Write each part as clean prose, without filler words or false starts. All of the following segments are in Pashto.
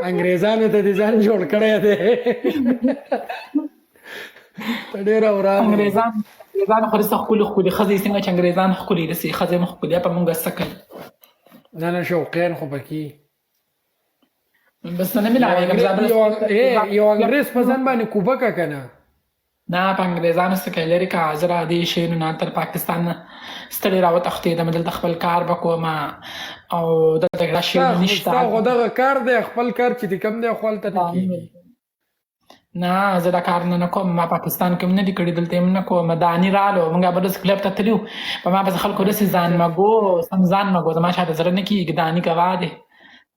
انګريزانو ته دې ځان جوړ کړی دی ته ډېره ورانه یې. انګريزان خو رسه ښکلي ښځې څنګه چې انګريزان ښکلي رسي ښځې مو ښکلي په مونږ څه کوي نه نه شوقیان خو پکې بس نه ملاوېږم یو انګريز په ځان باندې کوبکه که نه نه په انګريزانو څه کوي لرې که زه را دې شی نه تر پاکستان نه ستړې راوتښتېدم دلته خپل کار به کوم او دلته دا شی نشته ستا خو دغه کار دی خپل کار چې دې کوم دی خو هلته نه کېږي نه زه دا کار نه کوم ما پاکستان کې هم نه دي کړي دلته هم نه کوم داني رالو موږ به داسې کلب ته تللي وو په ما پسې خلکو داسې ځان مګو سم ځان مګو زما شاته زړه نه کېږي داني کوه دی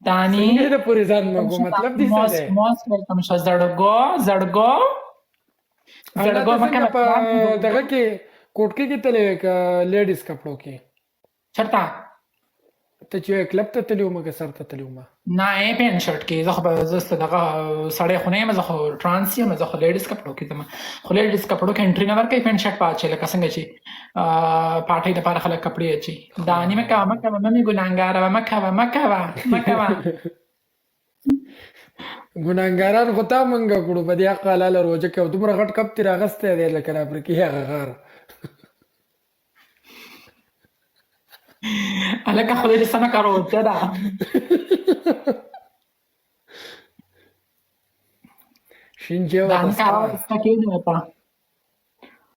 داني څنګه د پورې ځان مګو مطلب دې څه دی موس ورکم شه زړګو څنګه په دغه کې کوټکي کې تللی که لیډیز کپړو کې چېرته ته چې کلب ته تللی وم که سر ته تللی وم نه پین شرټ کې زه خو به زه دغه سړی خو نه یم زه خو ټرانس یم زه خو لیډیز کپړو کې ځم خو لیډیز کپړو کې انټري نه ورکوي پین شرټ په اچوي لکه څنګه چې پارټۍ دپاره خلک کپړې اچوي دانې مه کوه ممې ګناهګاره مه کوه ګناهګاران خو تا منګه کړو په دې حق حلاله روژه کې او دومره غټ کپ ترې راغستی دی لکه د افریقې هغه غار هلکه خدای دې سمه که روژه ده شین چې دانې کاروه ستا کېږي ورته